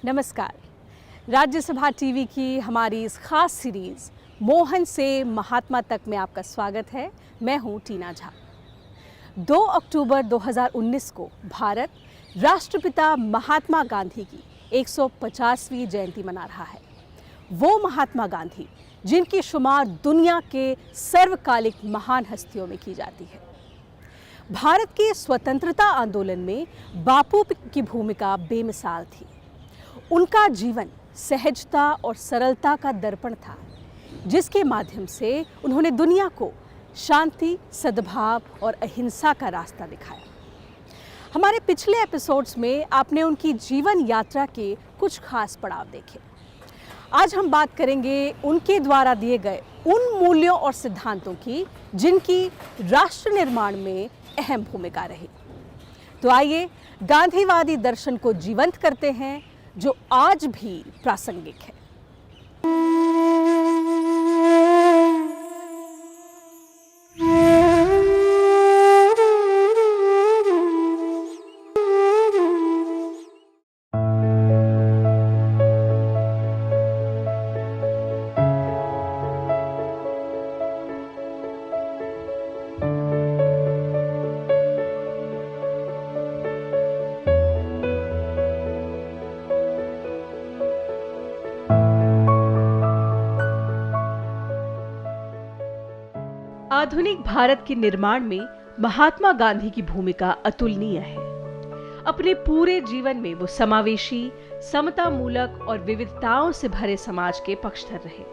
नमस्कार। राज्यसभा टीवी की हमारी इस खास सीरीज़ मोहन से महात्मा तक में आपका स्वागत है। मैं हूं टीना झा। 2 अक्टूबर 2019 को भारत राष्ट्रपिता महात्मा गांधी की 150वीं जयंती मना रहा है। वो महात्मा गांधी जिनकी शुमार दुनिया के सर्वकालिक महान हस्तियों में की जाती है। भारत के स्वतंत्रता आंदोलन में बापू की भूमिका बेमिसाल थी। उनका जीवन सहजता और सरलता का दर्पण था, जिसके माध्यम से उन्होंने दुनिया को शांति, सद्भाव और अहिंसा का रास्ता दिखाया। हमारे पिछले एपिसोड्स में आपने उनकी जीवन यात्रा के कुछ खास पड़ाव देखे। आज हम बात करेंगे उनके द्वारा दिए गए उन मूल्यों और सिद्धांतों की जिनकी राष्ट्र निर्माण में अहम भूमिका रही। तो आइए गांधीवादी दर्शन को जीवंत करते हैं, जो आज भी प्रासंगिक है। आधुनिक भारत के निर्माण में महात्मा गांधी की भूमिका अतुलनीय है। अपने पूरे जीवन में वो समावेशी, समतामूलक और विविधताओं से भरे समाज के पक्षधर रहे।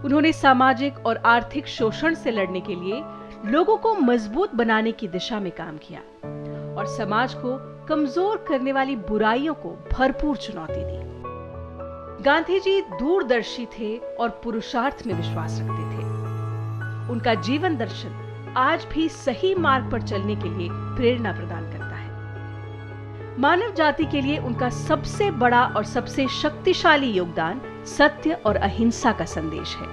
उन्होंने सामाजिक और आर्थिक शोषण से लड़ने के लिए लोगों को मजबूत बनाने की दिशा में काम किया और समाज को कमजोर करने वाली बुराइयों को भरपूर चुनौती दी। गांधी जी दूरदर्शी थे और पुरुषार्थ में विश्वास रखते थे। उनका जीवन दर्शन आज भी सही मार्ग पर चलने के लिए प्रेरणा प्रदान करता है। मानव जाति के लिए उनका सबसे बड़ा और सबसे शक्तिशाली योगदान सत्य और अहिंसा का संदेश है।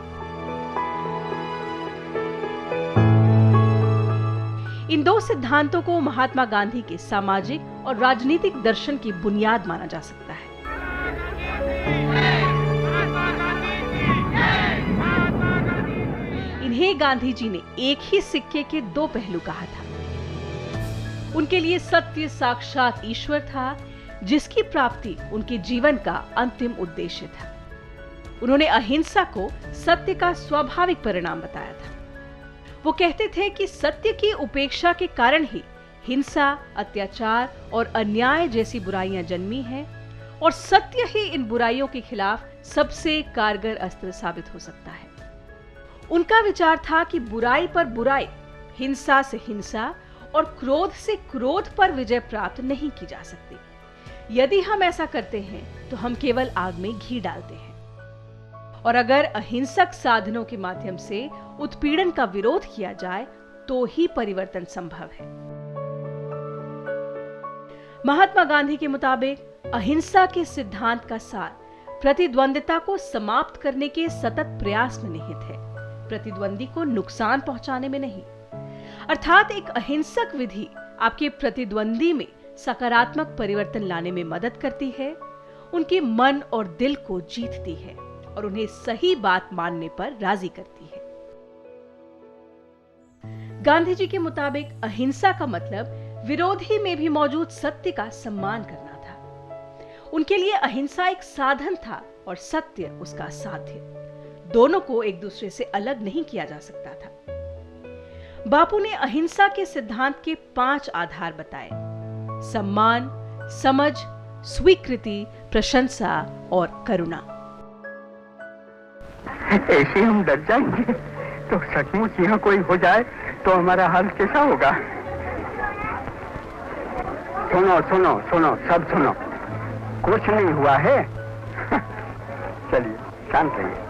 इन दो सिद्धांतों को महात्मा गांधी के सामाजिक और राजनीतिक दर्शन की बुनियाद माना जा सकता है। इन्हें गांधी जी ने एक ही सिक्के के दो पहलू कहा था। उनके लिए सत्य साक्षात ईश्वर था, जिसकी प्राप्ति उनके जीवन का अंतिम उद्देश्य था। उन्होंने अहिंसा को सत्य का स्वाभाविक परिणाम बताया था। वो कहते थे कि सत्य की उपेक्षा के कारण ही हिंसा, अत्याचार और अन्याय जैसी बुराइयां जन्मी हैं और सत्य ही इन बुराइयों के खिलाफ सबसे कारगर अस्त्र साबित हो सकता है। उनका विचार था कि बुराई पर बुराई, हिंसा से हिंसा और क्रोध से क्रोध पर विजय प्राप्त नहीं की जा सकती। यदि हम ऐसा करते हैं तो हम केवल आग में घी डालते हैं। और अगर अहिंसक साधनों के माध्यम से उत्पीड़न का विरोध किया जाए तो ही परिवर्तन संभव है। महात्मा गांधी के मुताबिक अहिंसा के सिद्धांत का सार प्रतिद्वंदिता को समाप्त करने के सतत प्रयास में निहित है, प्रतिद्वंदी को नुकसान पहुंचाने में नहीं। अर्थात एक अहिंसक विधि आपके प्रतिद्वंदी में सकारात्मक परिवर्तन लाने में मदद करती है, उनके मन और दिल को जीतती है और उन्हें सही बात मानने पर राजी करती है। गांधी जी के मुताबिक अहिंसा का मतलब विरोधी में भी मौजूद सत्य का सम्मान करना था। उनके लिए अहिंसा एक साधन था और सत्य उसका साध्य। दोनों को एक दूसरे से अलग नहीं किया जा सकता था। बापू ने अहिंसा के सिद्धांत के 5 आधार बताए: सम्मान, समझ, स्वीकृति, प्रशंसा और करुणा। ऐसे हम डर जाएंगे तो सचमुच यहाँ कोई हो जाए तो हमारा हाल कैसा होगा? सुनो सुनो सुनो, सब सुनो, कुछ नहीं हुआ है। चलिए शांत रहिए।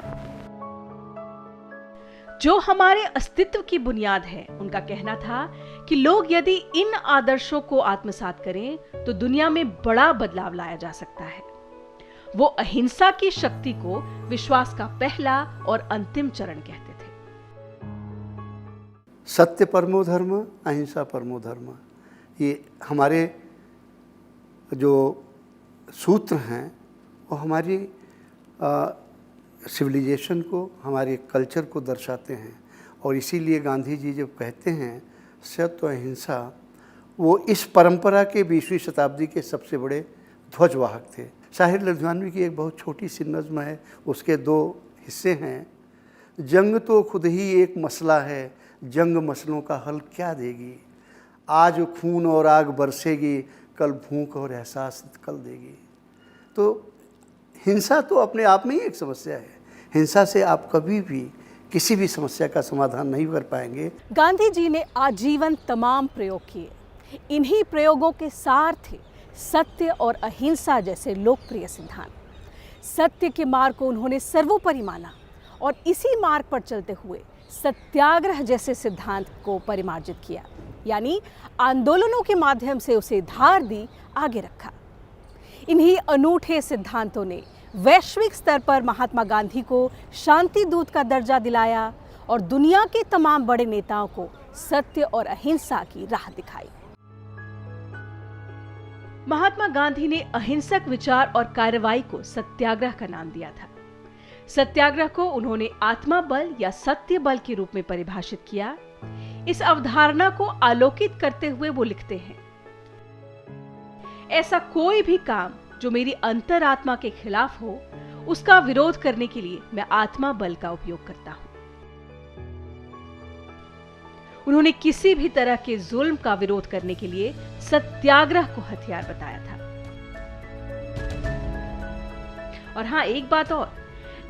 जो हमारे अस्तित्व की बुनियाद है, उनका कहना था कि लोग यदि इन आदर्शों को आत्मसात करें तो दुनिया में बड़ा बदलाव लाया जा सकता है। वो अहिंसा की शक्ति को विश्वास का पहला और अंतिम चरण कहते थे। सत्य परमो धर्म, अहिंसा परमो धर्म, ये हमारे जो सूत्र हैं वो हमारी सिविलाइजेशन को, हमारे कल्चर को दर्शाते हैं। और इसीलिए गांधी जी जब कहते हैं सत्य और अहिंसा, वो इस परंपरा के 20वीं शताब्दी के सबसे बड़े ध्वजवाहक थे। शाहिर लुधियानवी की एक बहुत छोटी सी नज़्म है, उसके 2 हिस्से हैं। जंग तो खुद ही एक मसला है, जंग मसलों का हल क्या देगी। आज खून और आग बरसेगी, कल भूख और एहसास कल देगी। तो हिंसा तो अपने आप में ही एक समस्या है। हिंसा से आप कभी भी किसी भी समस्या का समाधान नहीं कर पाएंगे। गांधी जी ने आजीवन तमाम प्रयोग किए। इन्हीं प्रयोगों के सार थे सत्य और अहिंसा जैसे लोकप्रिय सिद्धांत। सत्य के मार्ग को उन्होंने सर्वोपरि माना और इसी मार्ग पर चलते हुए सत्याग्रह जैसे सिद्धांत को परिमार्जित किया, यानी आंदोलनों के माध्यम से उसे धार दी, आगे रखा। इन्हीं अनूठे सिद्धांतों ने वैश्विक स्तर पर महात्मा गांधी को शांति दूत का दर्जा दिलाया और दुनिया के तमाम बड़े नेताओं को सत्य और अहिंसा की राह दिखाई। महात्मा गांधी ने अहिंसक विचार और कार्रवाई को सत्याग्रह का नाम दिया था। सत्याग्रह को उन्होंने आत्मा बल या सत्य बल के रूप में परिभाषित किया। इस अवधारणा को आलोकित करते हुए वो लिखते हैं, ऐसा कोई भी काम जो मेरी अंतरात्मा के खिलाफ हो, उसका विरोध करने के लिए मैं आत्मा बल का उपयोग करता हूं। उन्होंने किसी भी तरह के जुल्म का विरोध करने के लिए सत्याग्रह को हथियार बताया था। और हां, एक बात और,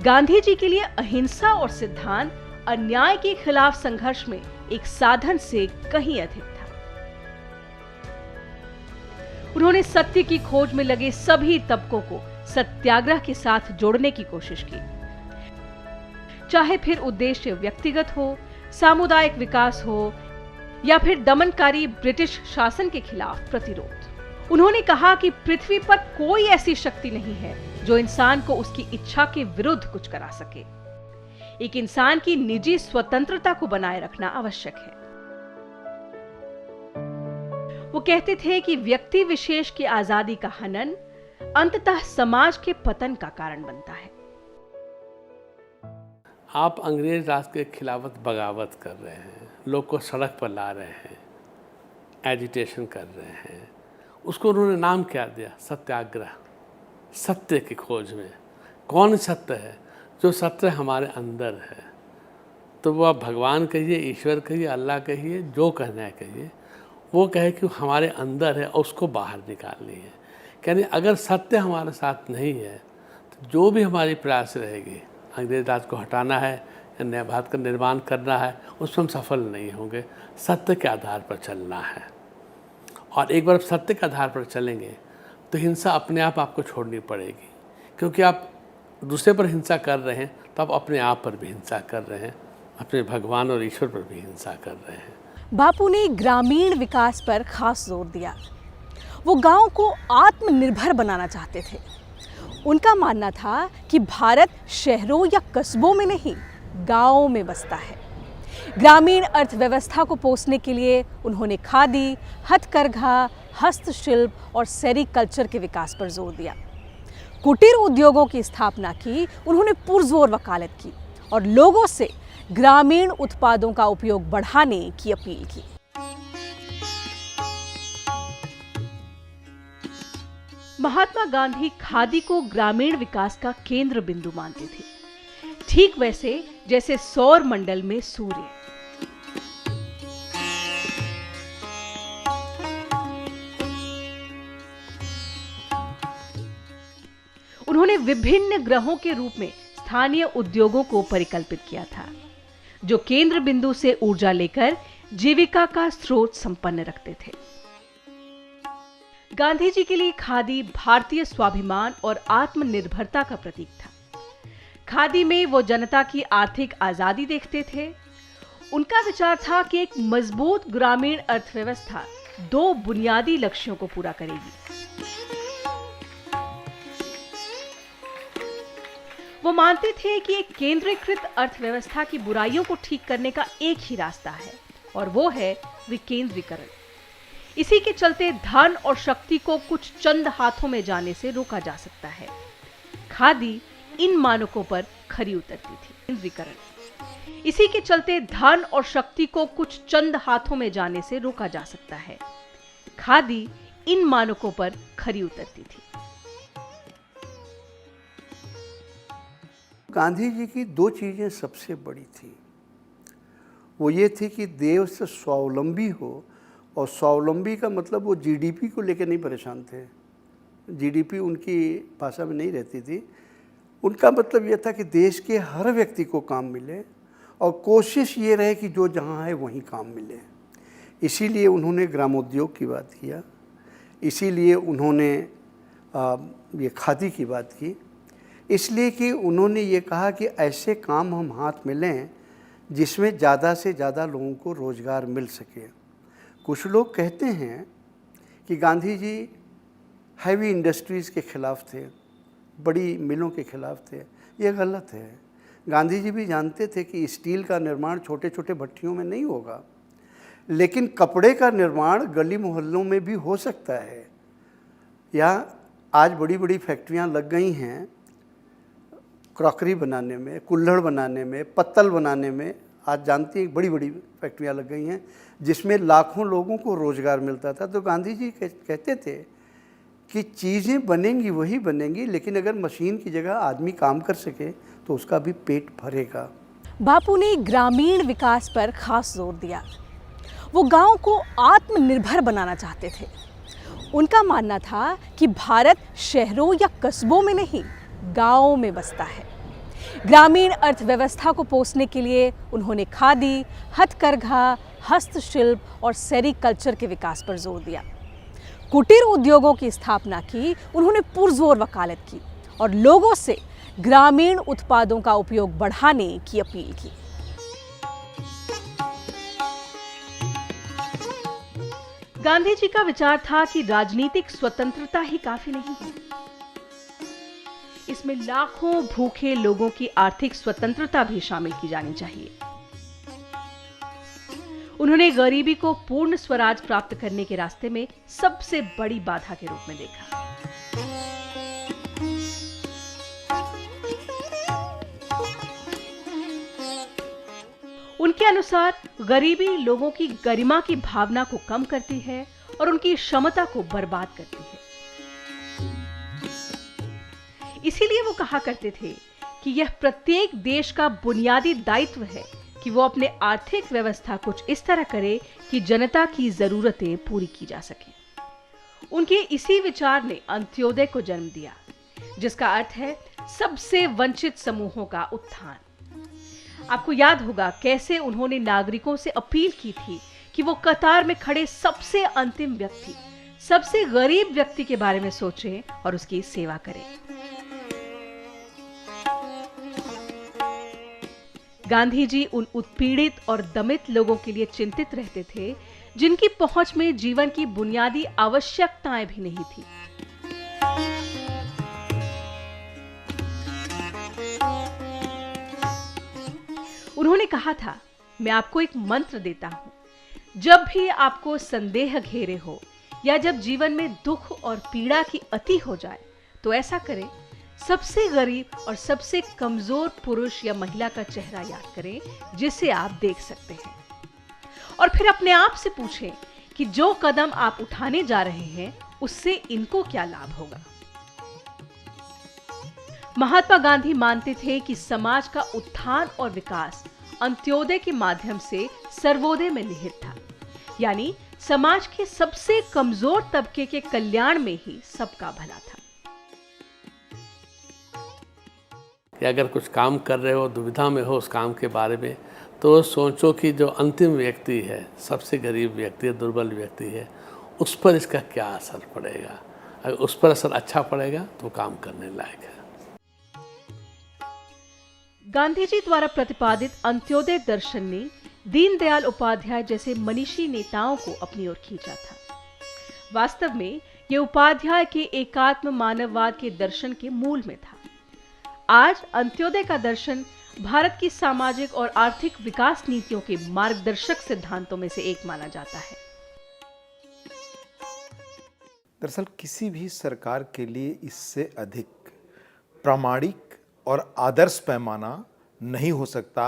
गांधी जी के लिए अहिंसा और सिद्धांत अन्याय के खिलाफ संघर्ष में एक साधन से कहीं अधिक था। उन्होंने सत्य की खोज में लगे सभी तबकों को सत्याग्रह के साथ जोड़ने की कोशिश की, चाहे फिर उद्देश्य व्यक्तिगत हो, सामुदायिक विकास हो या फिर दमनकारी ब्रिटिश शासन के खिलाफ प्रतिरोध। उन्होंने कहा कि पृथ्वी पर कोई ऐसी शक्ति नहीं है जो इंसान को उसकी इच्छा के विरुद्ध कुछ करा सके। एक इंसान की निजी स्वतंत्रता को बनाए रखना आवश्यक है। वो कहते थे कि व्यक्ति विशेष की आजादी का हनन अंततः समाज के पतन का कारण बनता है। आप अंग्रेज राज के खिलाफत बगावत कर रहे हैं, लोग को सड़क पर ला रहे हैं, एजिटेशन कर रहे हैं। उसको उन्होंने नाम क्या दिया? सत्याग्रह। सत्य की खोज में कौन सत्य है? जो सत्य हमारे अंदर है। तो वो आप भगवान कहिए, ईश्वर कहिए, अल्लाह कहिए, जो कहना है कहिए, वो कहे कि हमारे अंदर है और उसको बाहर निकालनी है। यानी अगर सत्य हमारे साथ नहीं है तो जो भी हमारी प्रयास रहेगी, अंग्रेज राज को हटाना है या नया भारत का निर्माण करना है, उसमें हम सफल नहीं होंगे। सत्य के आधार पर चलना है। और एक बार सत्य के आधार पर चलेंगे तो हिंसा अपने आप आपको छोड़नी पड़ेगी, क्योंकि आप दूसरे पर हिंसा कर रहे हैं तो आप अपने आप पर भी हिंसा कर रहे हैं, अपने भगवान और ईश्वर पर भी हिंसा कर रहे हैं। बापू ने ग्रामीण विकास पर खास जोर दिया। वो गांव को आत्मनिर्भर बनाना चाहते थे। उनका मानना था कि भारत शहरों या कस्बों में नहीं, गांवों में बसता है। ग्रामीण अर्थव्यवस्था को पोषने के लिए उन्होंने खादी, हथकरघा, हस्तशिल्प और सेरीकल्चर के विकास पर जोर दिया। कुटीर उद्योगों की स्थापना की। उन्होंने पुरजोर वकालत की और लोगों से ग्रामीण उत्पादों का उपयोग बढ़ाने की अपील की। महात्मा गांधी खादी को ग्रामीण विकास का केंद्र बिंदु मानते थे, ठीक वैसे जैसे सौर मंडल में सूर्य। उन्होंने विभिन्न ग्रहों के रूप में स्थानीय उद्योगों को परिकल्पित किया था, जो केंद्र बिंदु से ऊर्जा लेकर जीविका का स्रोत संपन्न रखते थे। गांधी जी के लिए खादी भारतीय स्वाभिमान और आत्मनिर्भरता का प्रतीक था। खादी में वो जनता की आर्थिक आजादी देखते थे। उनका विचार था कि एक मजबूत ग्रामीण अर्थव्यवस्था 2 बुनियादी लक्ष्यों को पूरा करेगी। वो मानते थे कि एक केंद्रीकृत अर्थव्यवस्था की बुराइयों को ठीक करने का एक ही रास्ता है, और वो है विकेंद्रीकरण। इसी के चलते धन और शक्ति को कुछ चंद हाथों में जाने से रोका जा सकता है। खादी इन मानकों पर खरी उतरती थी। केंद्रीकरण। इसी के चलते धन और शक्ति को कुछ चंद हाथों में जाने से रोका जा सकता है। खादी इन मानकों पर खरी उतरती थी। गांधी जी की दो चीज़ें सबसे बड़ी थी। वो ये थी कि देश स्वावलंबी हो, और स्वावलंबी का मतलब वो जीडीपी को लेकर नहीं परेशान थे। जीडीपी उनकी भाषा में नहीं रहती थी। उनका मतलब ये था कि देश के हर व्यक्ति को काम मिले और कोशिश ये रहे कि जो जहाँ है वहीं काम मिले। इसीलिए उन्होंने ग्रामोद्योग की बात किया, इसीलिए उन्होंने ये खादी की बात की, इसलिए कि उन्होंने ये कहा कि ऐसे काम हम हाथ में लें जिसमें ज़्यादा से ज़्यादा लोगों को रोज़गार मिल सके। कुछ लोग कहते हैं कि गांधी जी हैवी इंडस्ट्रीज़ के ख़िलाफ़ थे, बड़ी मिलों के ख़िलाफ़ थे। ये गलत है। गांधी जी भी जानते थे कि स्टील का निर्माण छोटे छोटे भट्टियों में नहीं होगा, लेकिन कपड़े का निर्माण गली मोहल्लों में भी हो सकता है। या आज बड़ी बड़ी फैक्ट्रियां लग गई हैं क्रॉकरी बनाने में, कुल्हड़ बनाने में, पत्तल बनाने में। आज जानती हैं बड़ी बड़ी फैक्ट्रियां लग गई हैं जिसमें लाखों लोगों को रोज़गार मिलता था। तो गांधी जी कहते थे कि चीज़ें बनेंगी वही बनेंगी, लेकिन अगर मशीन की जगह आदमी काम कर सके तो उसका भी पेट भरेगा। बापू ने ग्रामीण विकास पर खास जोर दिया। वो गांव को आत्मनिर्भर बनाना चाहते थे। उनका मानना था कि भारत शहरों या कस्बों में नहीं, गांवों में बसता है। ग्रामीण अर्थव्यवस्था को पोषने के लिए उन्होंने खादी, हथकरघा, हस्तशिल्प और सेरीकल्चर के विकास पर जोर दिया। कुटीर उद्योगों की स्थापना की उन्होंने पुरजोर वकालत की और लोगों से ग्रामीण उत्पादों का उपयोग बढ़ाने की अपील की। गांधी जी का विचार था कि राजनीतिक स्वतंत्रता ही काफी नहीं है, इसमें लाखों भूखे लोगों की आर्थिक स्वतंत्रता भी शामिल की जानी चाहिए। उन्होंने गरीबी को पूर्ण स्वराज प्राप्त करने के रास्ते में सबसे बड़ी बाधा के रूप में देखा। उनके अनुसार गरीबी लोगों की गरिमा की भावना को कम करती है और उनकी क्षमता को बर्बाद करती है। इसीलिए वो कहा करते थे कि यह प्रत्येक देश का बुनियादी दायित्व है कि वो अपने आर्थिक व्यवस्था कुछ इस तरह करे कि जनता की जरूरतें पूरी की जा सके। उनके इसी विचार ने अंत्योदय को जन्म दिया, जिसका अर्थ है सबसे वंचित समूहों का उत्थान। आपको याद होगा कैसे उन्होंने नागरिकों से अपील की थी कि वो कतार में खड़े सबसे अंतिम व्यक्ति, सबसे गरीब व्यक्ति के बारे में सोचें और उसकी सेवा करें। गांधी जी उन उत्पीड़ित और दमित लोगों के लिए चिंतित रहते थे जिनकी पहुंच में जीवन की बुनियादी आवश्यकताएं भी नहीं थी। उन्होंने कहा था, मैं आपको एक मंत्र देता हूं, जब भी आपको संदेह घेरे हो या जब जीवन में दुख और पीड़ा की अति हो जाए तो ऐसा करें, सबसे गरीब और सबसे कमजोर पुरुष या महिला का चेहरा याद करें जिसे आप देख सकते हैं, और फिर अपने आप से पूछें कि जो कदम आप उठाने जा रहे हैं उससे इनको क्या लाभ होगा। महात्मा गांधी मानते थे कि समाज का उत्थान और विकास अंत्योदय के माध्यम से सर्वोदय में निहित था, यानी समाज के सबसे कमजोर तबके के कल्याण में ही सबका भला था। कि अगर कुछ काम कर रहे हो, दुविधा में हो उस काम के बारे में, तो सोचो कि जो अंतिम व्यक्ति है, सबसे गरीब व्यक्ति है, दुर्बल व्यक्ति है, उस पर इसका क्या असर पड़ेगा। अगर उस पर असर अच्छा पड़ेगा तो काम करने लायक है। गांधी जी द्वारा प्रतिपादित अंत्योदय दर्शन ने दीनदयाल उपाध्याय जैसे मनीषी नेताओं को अपनी ओर खींचा था। वास्तव में यह उपाध्याय के एकात्म मानववाद के दर्शन के मूल में था। आज अंत्योदय का दर्शन भारत की सामाजिक और आर्थिक विकास नीतियों के मार्गदर्शक सिद्धांतों में से एक माना जाता है। दरअसल किसी भी सरकार के लिए इससे अधिक प्रामाणिक और आदर्श पैमाना नहीं हो सकता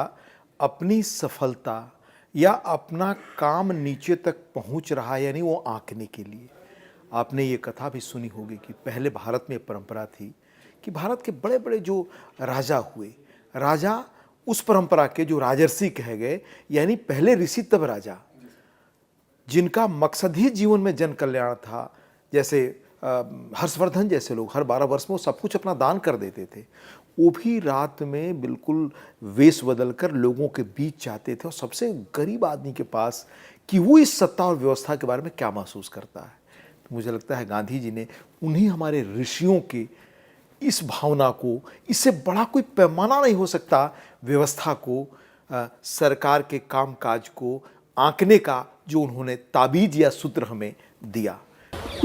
अपनी सफलता या अपना काम नीचे तक पहुंच रहा है यानी वो आंकने के लिए। आपने ये कथा भी सुनी होगी कि पहले भारत में परंपरा थी कि भारत के बड़े बड़े जो राजा हुए, राजा उस परंपरा के जो राजर्षि कहे गए, यानी पहले ऋषि तब राजा, जिनका मकसद ही जीवन में जन कल्याण था। जैसे हर्षवर्धन जैसे लोग हर 12 वर्ष में वो सब कुछ अपना दान कर देते थे, वो भी रात में बिल्कुल वेश बदल कर लोगों के बीच जाते थे और सबसे गरीब आदमी के पास कि वो इस सत्ता और व्यवस्था के बारे में क्या महसूस करता है। तो मुझे लगता है गांधी जी ने उन्हीं हमारे ऋषियों के इस भावना को, इससे बड़ा कोई पैमाना नहीं हो सकता व्यवस्था को, सरकार के कामकाज को आंकने का, जो उन्होंने ताबीज या सूत्र हमें दिया।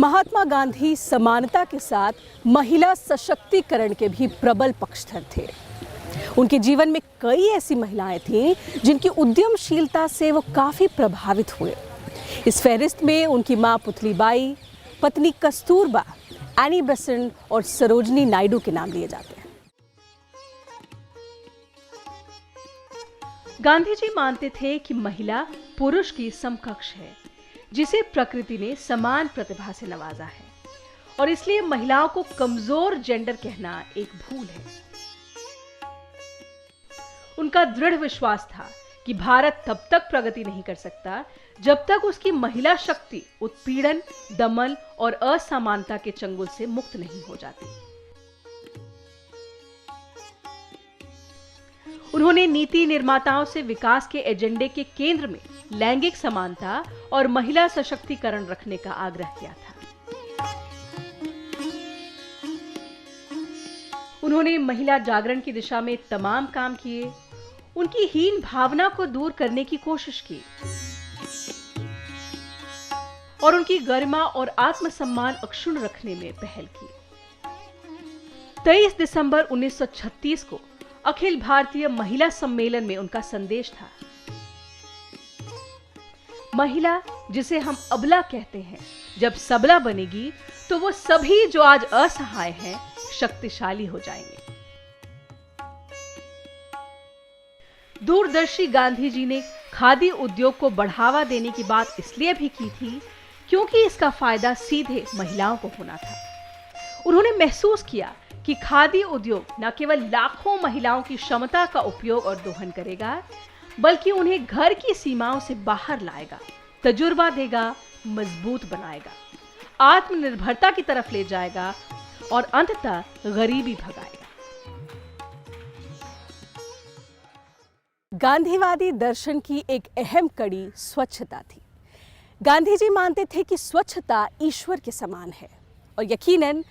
महात्मा गांधी समानता के साथ महिला सशक्तिकरण के भी प्रबल पक्षधर थे। उनके जीवन में कई ऐसी महिलाएं थीं जिनकी उद्यमशीलता से वो काफी प्रभावित हुए। इस फहरिस्त में उनकी मां पुतलीबाई, पत्नी कस्तूरबा, एनी बेसेंट और सरोजनी नायडू के नाम लिए जाते हैं। गांधी जी मानते थे कि महिला पुरुष की समकक्ष है, जिसे प्रकृति ने समान प्रतिभा से नवाजा है, और इसलिए महिलाओं को कमजोर जेंडर कहना एक भूल है। उनका दृढ़ विश्वास था कि भारत तब तक प्रगति नहीं कर सकता जब तक उसकी महिला शक्ति उत्पीड़न, दमन और असमानता के चंगुल से मुक्त नहीं हो जाती। उन्होंने नीति निर्माताओं से विकास के एजेंडे के केंद्र में लैंगिक समानता और महिला सशक्तिकरण रखने का आग्रह किया था। उन्होंने महिला जागरण की दिशा में तमाम काम किए, उनकी हीन भावना को दूर करने की कोशिश की और उनकी गरिमा और आत्मसम्मान अक्षुण्ण रखने में पहल की। 23 दिसंबर 1936 को अखिल भारतीय महिला सम्मेलन में उनका संदेश था, महिला जिसे हम अबला कहते हैं, जब सबला बनेगी तो वो सभी जो आज असहाय हैं शक्तिशाली हो जाएंगे। दूरदर्शी गांधी जी ने खादी उद्योग को बढ़ावा देने की बात इसलिए भी की थी क्योंकि इसका फायदा सीधे महिलाओं को होना था। उन्होंने महसूस किया कि खादी उद्योग न केवल लाखों महिलाओं की क्षमता का उपयोग और दोहन करेगा, बल्कि उन्हें घर की सीमाओं से बाहर लाएगा, तजुर्बा देगा, मजबूत बनाएगा, आत्मनिर्भरता की तरफ ले जाएगा और अंततः गरीबी भगाएगा। गांधीवादी दर्शन की एक अहम कड़ी स्वच्छता थी। गांधी जी मानते थे कि स्वच्छता ईश्वर के समान है और यकीनन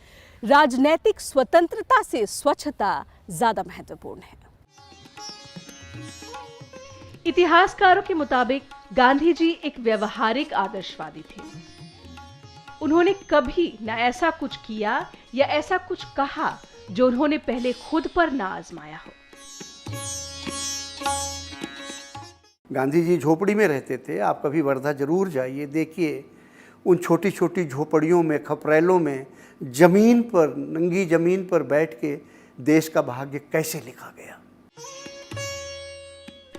राजनैतिक स्वतंत्रता से स्वच्छता ज्यादा महत्वपूर्ण है। इतिहासकारों के मुताबिक गांधी जी एक व्यवहारिक आदर्शवादी थे। उन्होंने कभी न ऐसा कुछ किया या ऐसा कुछ कहा जो उन्होंने पहले खुद पर ना आजमाया हो। गांधी जी झोपड़ी में रहते थे। आप कभी वर्धा जरूर जाइए, देखिए उन छोटी छोटी झोपड़ियों में, खपरेलों में, जमीन पर, नंगी जमीन पर बैठ के देश का भाग्य कैसे लिखा गया।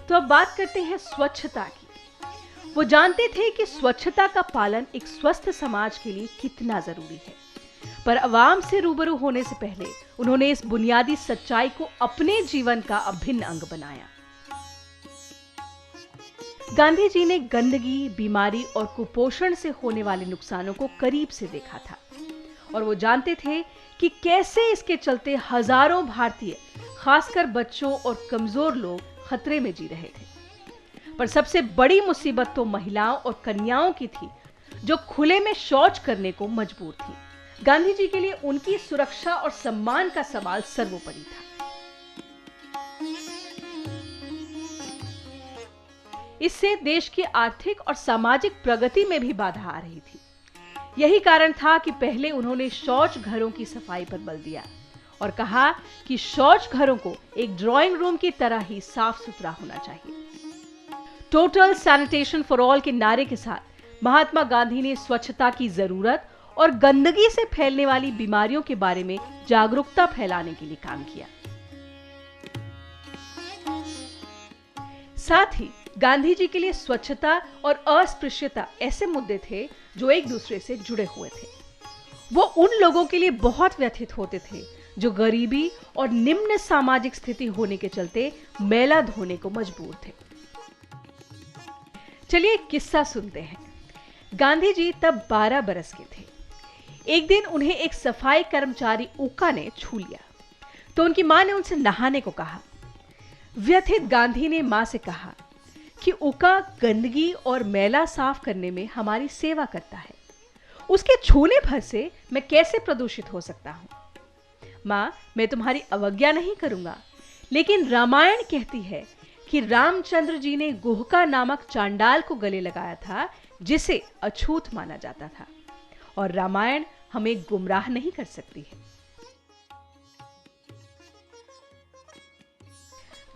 तो अब बात करते हैं स्वच्छता की। वो जानते थे कि स्वच्छता का पालन एक स्वस्थ समाज के लिए कितना जरूरी है, पर अवाम से रूबरू होने से पहले उन्होंने इस बुनियादी सच्चाई को अपने जीवन का अभिन्न अंग बनाया। गांधी जी ने गंदगी, बीमारी और कुपोषण से होने वाले नुकसानों को करीब से देखा था और वो जानते थे कि कैसे इसके चलते हजारों भारतीय, खासकर बच्चों और कमजोर लोग खतरे में जी रहे थे। पर सबसे बड़ी मुसीबत तो महिलाओं और कन्याओं की थी जो खुले में शौच करने को मजबूर थी। गांधी जी के लिए उनकी सुरक्षा और सम्मान का सवाल सर्वोपरि था। इससे देश की आर्थिक और सामाजिक प्रगति में भी बाधा आ रही थी। यही कारण था कि पहले उन्होंने शौच घरों की सफाई पर बल दिया और कहा कि शौच घरों को एक ड्राइंग रूम की तरह ही साफ सुथरा होना चाहिए। टोटल सैनिटेशन फॉर ऑल के नारे के साथ महात्मा गांधी ने स्वच्छता की जरूरत और गंदगी से फैलने वाली बीमारियों के बारे में जागरूकता फैलाने के लिए काम किया। साथ ही गांधी जी के लिए स्वच्छता और अस्पृश्यता ऐसे मुद्दे थे जो एक दूसरे से जुड़े हुए थे। वो उन लोगों के लिए बहुत व्यथित होते थे जो गरीबी और निम्न सामाजिक स्थिति होने के चलते मैला धोने को मजबूर थे। चलिए एक किस्सा सुनते हैं। गांधी जी तब 12 बरस के थे। एक दिन उन्हें एक सफाई कर्मचारी ऊका ने छू लिया तो उनकी मां ने उनसे नहाने को कहा। व्यथित गांधी ने मां से कहा कि ऊका गंदगी और मैला साफ करने में हमारी सेवा करता है, उसके छूने भर से मैं कैसे प्रदूषित हो सकता हूं? मां, मैं तुम्हारी अवज्ञा नहीं करूंगा, लेकिन रामायण कहती है कि रामचंद्र जी ने गुहका नामक चांडाल को गले लगाया था जिसे अछूत माना जाता था, और रामायण हमें गुमराह नहीं कर सकती है।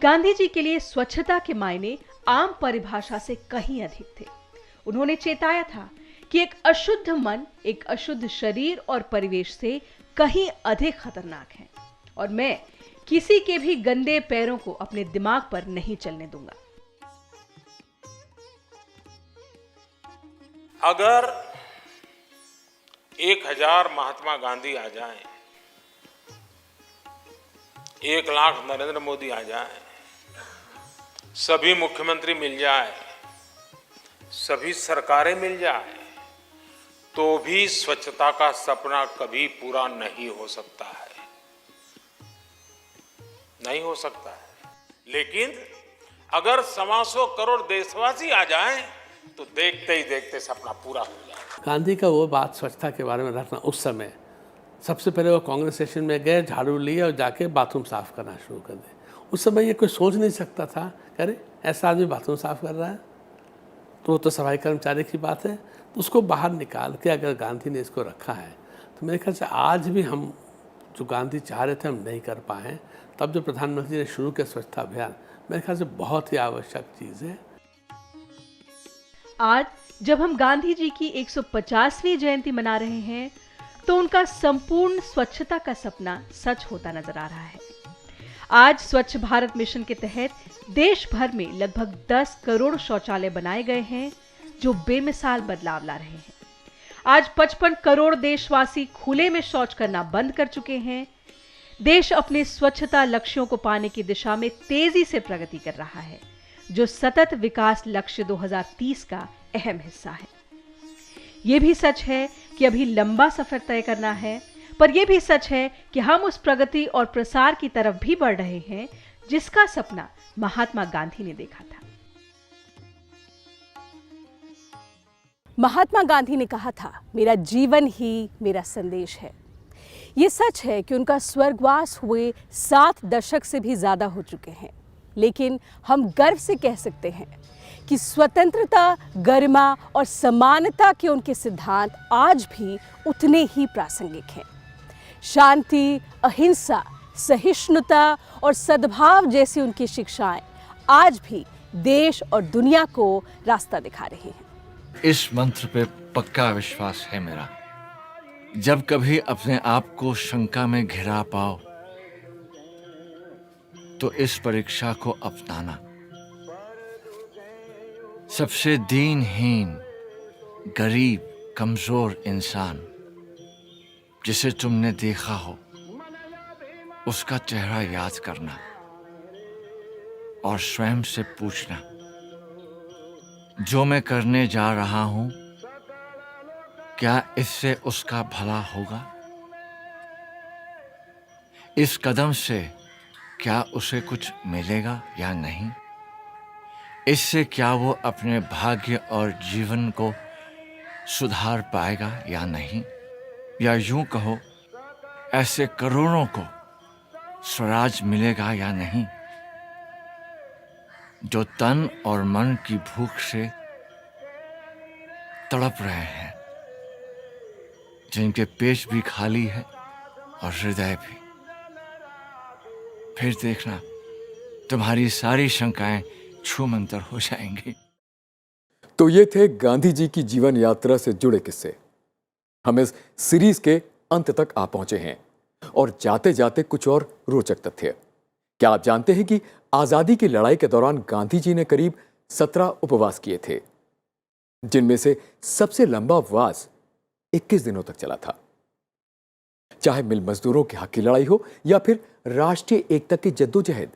गांधी जी के लिए स्वच्छता के मायने आम परिभाषा से कहीं अधिक थे। उन्होंने चेताया था कि एक अशुद्ध मन एक अशुद्ध शरीर और परिवेश से कहीं अधिक खतरनाक है, और मैं किसी के भी गंदे पैरों को अपने दिमाग पर नहीं चलने दूंगा। अगर 1000 महात्मा गांधी आ जाएं, 1 लाख नरेंद्र मोदी आ जाएं, सभी मुख्यमंत्री मिल जाए, सभी सरकारें मिल जाए, तो भी स्वच्छता का सपना कभी पूरा नहीं हो सकता है, नहीं हो सकता है। लेकिन अगर 125 करोड़ देशवासी आ जाएं, तो देखते ही देखते सपना पूरा हो जाए। गांधी का वो बात स्वच्छता के बारे में रखना, उस समय सबसे पहले वो कांग्रेस स्टेशन में गए, झाड़ू लिए और जाके बाथरूम साफ करना शुरू कर दिए। उस समय ये कोई सोच नहीं सकता था, अरे ऐसा आदमी बाथरूम साफ कर रहा है, तो वो तो सफाई कर्मचारी की बात है। तो उसको बाहर निकाल के अगर गांधी ने इसको रखा है, तो मेरे ख्याल से आज भी हम जो गांधी चाह रहे थे हम नहीं कर पाए। तब जो प्रधानमंत्री ने शुरू किया स्वच्छता अभियान, मेरे ख्याल से बहुत ही आवश्यक चीज़ है। आज जब हम गांधी जी की 150वीं जयंती मना रहे हैं, तो उनका संपूर्ण स्वच्छता का सपना सच होता नजर आ रहा है। आज स्वच्छ भारत मिशन के तहत देश भर में लगभग 10 करोड़ शौचालय बनाए गए हैं, जो बेमिसाल बदलाव ला रहे हैं। आज 55 करोड़ देशवासी खुले में शौच करना बंद कर चुके हैं। देश अपने स्वच्छता लक्ष्यों को पाने की दिशा में तेजी से प्रगति कर रहा है, जो सतत विकास लक्ष्य 2030 का अहम हिस्सा है। यह भी सच है कि अभी लंबा सफर तय करना है, पर यह भी सच है कि हम उस प्रगति और प्रसार की तरफ भी बढ़ रहे हैं जिसका सपना महात्मा गांधी ने देखा था। महात्मा गांधी ने कहा था, मेरा जीवन ही मेरा संदेश है। ये सच है कि उनका स्वर्गवास हुए 7 दशक से भी ज़्यादा हो चुके हैं, लेकिन हम गर्व से कह सकते हैं कि स्वतंत्रता, गरिमा और समानता के उनके सिद्धांत आज भी उतने ही प्रासंगिक हैं। शांति, अहिंसा, सहिष्णुता और सद्भाव जैसी उनकी शिक्षाएं आज भी देश और दुनिया को रास्ता दिखा रही हैं। इस मंत्र पे पक्का विश्वास है मेरा। जब कभी अपने आप को शंका में घिरा पाओ, तो इस परीक्षा को अपनाना। सबसे दीनहीन, गरीब, कमजोर इंसान जिसे तुमने देखा हो, उसका चेहरा याद करना और स्वयं से पूछना, जो मैं करने जा रहा हूं, क्या इससे उसका भला होगा? इस कदम से क्या उसे कुछ मिलेगा या नहीं? इससे क्या वो अपने भाग्य और जीवन को सुधार पाएगा या नहीं? या यूं कहो, ऐसे करोड़ों को स्वराज मिलेगा या नहीं, जो तन और मन की भूख से तड़प रहे हैं, जिनके पेट भी खाली है और हृदय भी। फिर देखना, तुम्हारी सारी शंकाएं छूमंतर हो जाएंगी। तो ये थे गांधी जी की जीवन यात्रा से जुड़े किस्से। हम इस सीरीज के अंत तक आ पहुंचे हैं और जाते जाते कुछ और रोचक तथ्य। क्या आप जानते हैं कि आजादी की लड़ाई के दौरान गांधी जी ने करीब 17 उपवास किए थे, जिनमें से सबसे लंबा उपवास 21 दिनों तक चला था। चाहे मिल मजदूरों के हक की लड़ाई हो या फिर राष्ट्रीय एकता की जद्दोजहद,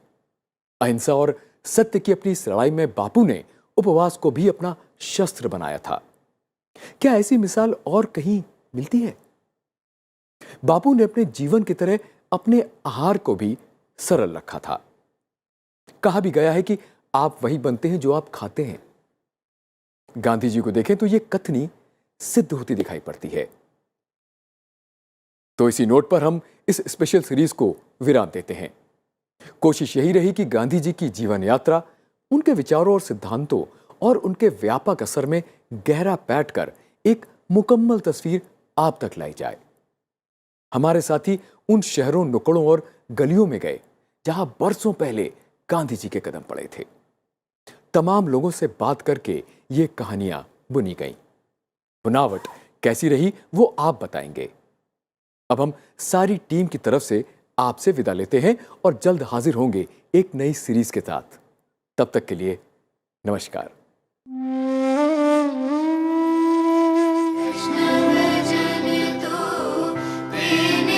अहिंसा और सत्य की अपनी इस लड़ाई में बापू ने उपवास को भी अपना शस्त्र बनाया था। क्या ऐसी मिसाल और कहीं मिलती है? बापू ने अपने जीवन की तरह अपने आहार को भी सरल रखा था। कहा भी गया है कि आप वही बनते हैं जो आप खाते हैं। गांधी जी को देखें तो यह कथनी सिद्ध होती दिखाई पड़ती है। तो इसी नोट पर हम इस स्पेशल सीरीज को विराम देते हैं। कोशिश यही रही कि गांधी जी की जीवन यात्रा, उनके विचारों और सिद्धांतों और उनके व्यापक असर में गहरा बैठकर एक मुकम्मल तस्वीर आप तक लाई जाए। हमारे साथी उन शहरों, नुक्कड़ों और गलियों में गए जहां बरसों पहले गांधी जी के कदम पड़े थे। तमाम लोगों से बात करके ये कहानियां बुनी गईं। बनावट कैसी रही वो आप बताएंगे। अब हम सारी टीम की तरफ से आपसे विदा लेते हैं और जल्द हाजिर होंगे एक नई सीरीज के साथ। तब तक के लिए नमस्कार। कृष्ण भजन तो तेने